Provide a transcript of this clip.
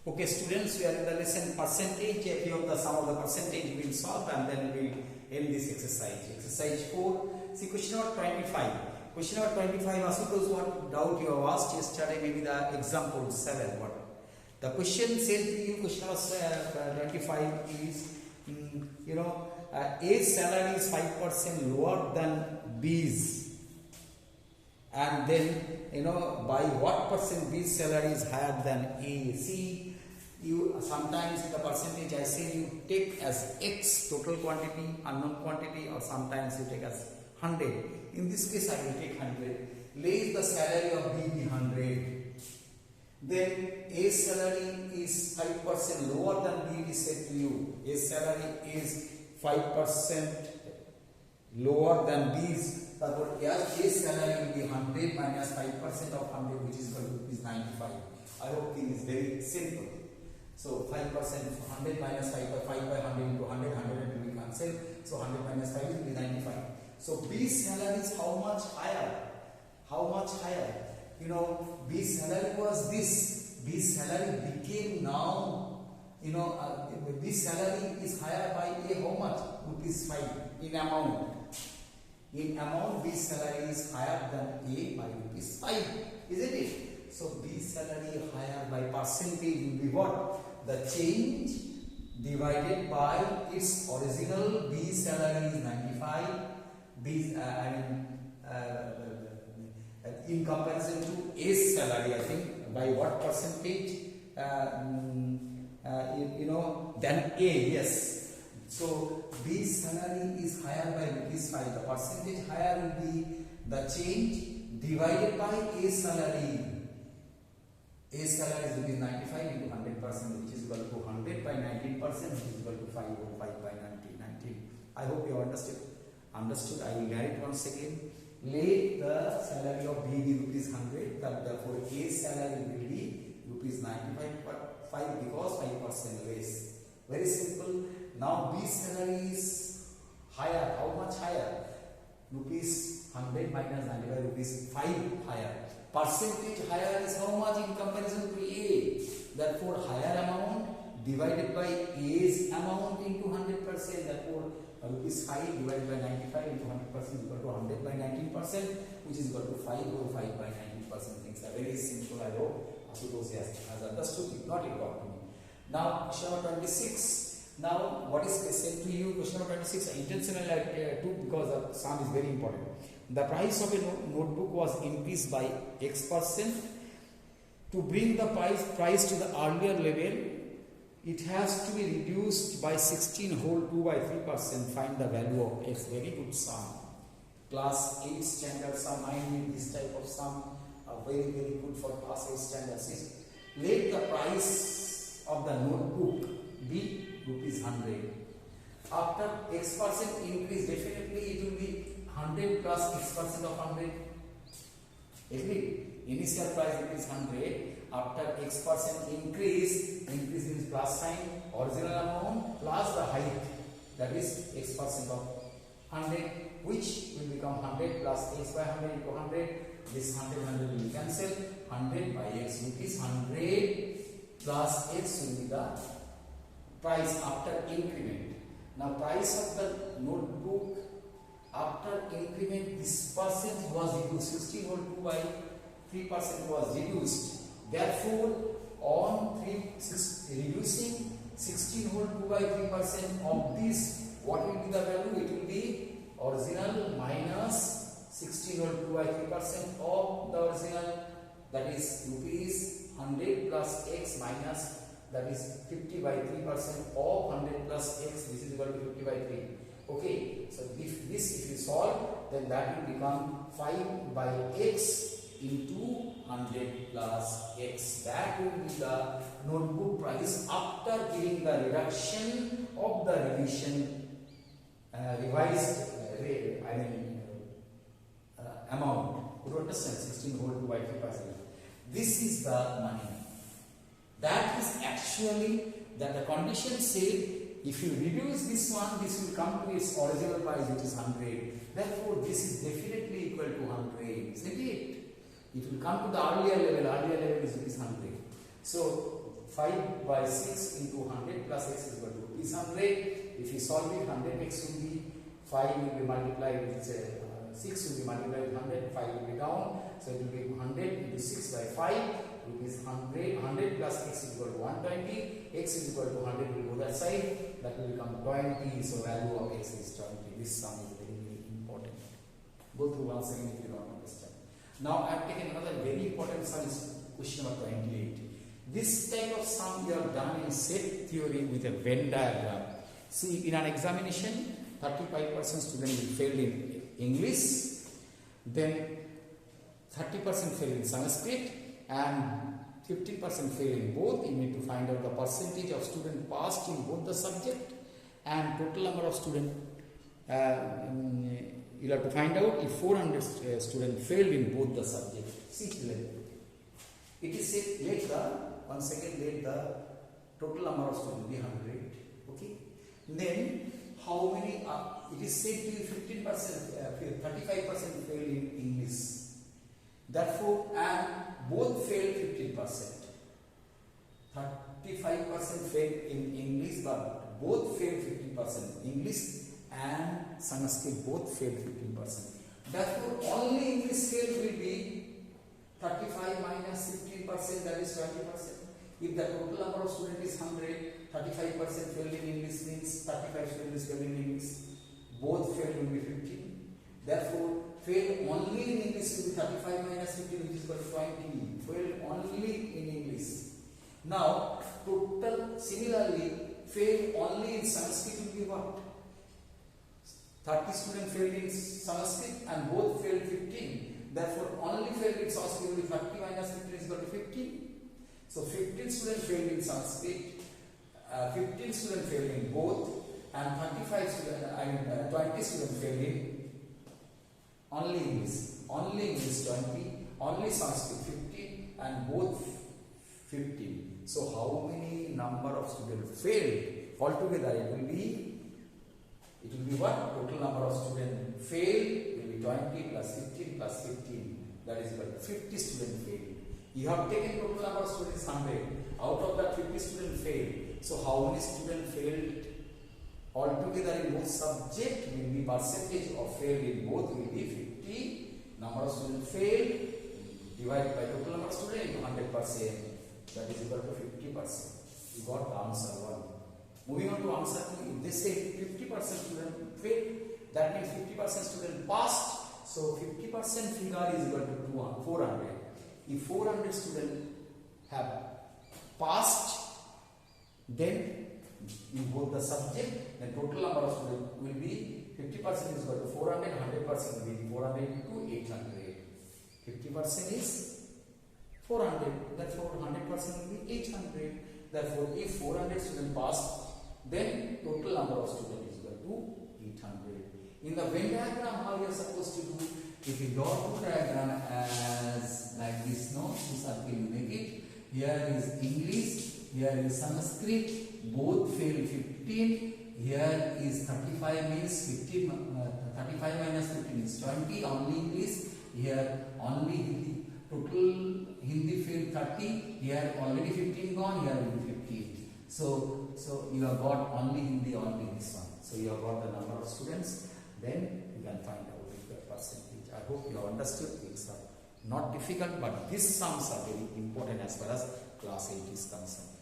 Okay, students, we are in the lesson percentage. A few of the sum of the percentage we will solve and then we will end this exercise. Exercise 4. See question number 25. Question number 25. Suppose what doubt you have asked yesterday, maybe the example 7. What the question said to you, question number 25 is, A's salary is 5% lower than B's, and then by what percent B's salary is higher than A. See, you sometimes the percentage I say you take as X total quantity, unknown quantity, or sometimes you take as 100. In this case I will take 100. Let the salary of B be 100. Then A's salary is 5% lower than B. It is said to you A's salary is 5% lower than B's. Therefore, A's salary will be 100 minus 5% of 100, which is equal to 95. I hope it is very simple. So 5%, 100 minus 5 by 100 into 100, 100 will be cancelled. So 100 minus 5 will be 95. So B's salary is how much higher? How much higher? B's salary was this. B's salary became now, B's salary is higher by A how much? Rupees 5 in amount. In amount, B's salary is higher than A by rupees 5, isn't it? So B's salary higher by percentage will be what? The change divided by its original. B's salary is 95. In comparison to A's salary, I think by what percentage? Than A. Yes. So B's salary is higher by rupees 5. The percentage higher will be the change divided by A's salary. A's salary is rupees 95 into 100%, which is equal to 100 by 19%, which is equal to 5 over 5 by 19. I hope you understood. I will write it once again. Let the salary of B be rupees 100. Therefore, A's salary will be rupees 95 because 5% less. Very simple. Now B's salary is higher. How much higher? Rupees 100 minus 95, rupees 5 higher. Percentage higher is how much in comparison to A? Therefore, higher amount divided by A's amount into 100%. Therefore, rupees 5 divided by 95 into 100% is equal to 100 by 19%, which is equal to 5 over 5 by 19%. Things are very simple. I hope Asutosh has understood. If not, it got me. Now, question number 26. Now, what is said to you? Question number 26. Intentionally I took because the sum is very important. The price of a notebook was increased by X%. To bring the price to the earlier level, it has to be reduced by 16 whole 2 by 3%. Find the value of X. Very good sum. Class 8 standard sum. I need this type of sum. Very good for class 8 standards. Let the price of the notebook be rupees 100. After X% increase, definitely it will be 100 plus X% of 100. Agree? Initial price rupees 100. After X% increase means plus sign, original amount plus the height, that is X% of 100, which will become 100 plus X by 100 into 100. This 100 will be cancelled. 100 by X, rupees 100 plus X will be the price after increment. Now, price of the notebook after increment, this percent was reduced. 16 whole 2 by 3% was reduced. Therefore, on reducing 16 whole 2 by 3% of this, what will be the value? It will be original minus 16 whole 2 by 3% of the original, that is rupees 100 plus X minus, that is 50 by 3% of 100 plus X. This is equal to 50 by 3. Okay, so if you solve, then that will become 5 by X into 100 plus X. That will be the notebook price after giving the reduction of the revised amount. You understand? 16 whole 2 by 3%. This is the money. That is actually that the condition said if you reduce this one, this will come to its original price, which is 100. Therefore, this is definitely equal to 100, isn't it? It will come to the earlier level is rupees 100. So 5 by 6 into 100 plus x is equal to is 100. If you solve it, 100x will be 5 will be multiplied with 6 will be multiplied with 100, 5 will be down. So it will be 100 into 6 by 5, which is 100. 100 plus x is equal to 120. X is equal to 100 will go that side. That will become 20. So value of x is 20. This sum is very, very important. Go through once again if you don't understand. Now I have taken another very important sum, is question number 28. This type of sum we have done in set theory with a Venn diagram. See, in an examination, 35% student will fail in English, then 30% fail in Sanskrit, and 50% fail in both. You need to find out the percentage of students passed in both the subject and total number of students. You have to find out if 400 students failed in both the subjects. See, it is said, let the total number of students be 100. Okay. Then how many? It is said to be 15%, 35% failed in English. Therefore, and both failed 15%. 35% failed in English, but both failed 15%. English and Sanskrit both failed 15%. Therefore, only English fail will be 35 minus 15%, that is 20%. If the total number of students is 100, 35% failed in English means 35 students failed in English. Both failed will be 15. Therefore, failed only in English will be 35 minus 15, which is equal to 20. Failed only in English. Now, total, similarly, failed only in Sanskrit will be what? 30 students failed in Sanskrit and both failed 15. Therefore, only failed in Sanskrit will be 30 minus 15 is equal to 15. So 15 students failed in Sanskrit, 15 students failed in both, and 20 students failed in only English. Only English 20, only Sanskrit 15, and both 15. So how many number of students failed? Altogether it will be what? Total number of students failed will be 20 plus 15 plus 15. That is equal to 50 students failed. You have taken total number of students 100. Out of that 50 students failed. So how many students failed altogether in both subject will be percentage of failed in both will be 50. Number of students failed divided by total number of students into 100%. That is equal to 50%. You got the answer 1. Moving on to answer 2. If they say 50% student failed, that means 50% student passed. So 50% figure is equal to 400. If 400 students have passed, then in both the subject, then total number of students will be 50% is equal to 400, 100% will be 400 into 800. 50% is 400, therefore 100% will be 800. Therefore, if 400 students passed, then total number of students is equal to 800. In the Venn diagram, how you are supposed to do? If you draw two diagram as like this, no, this circle you make it. Here is English, here is Sanskrit, both fail 15. Here is 35 means 15, 35 minus 15 is 20, only English. Here only Hindi, total Hindi failed 30. Here already 15 gone, here will be 15. So you have got only Hindi, only this one. So you have got the number of students, then you can find out the percentage. I hope you have understood. Things are not difficult, but these sums are very important as far as class 8 is concerned.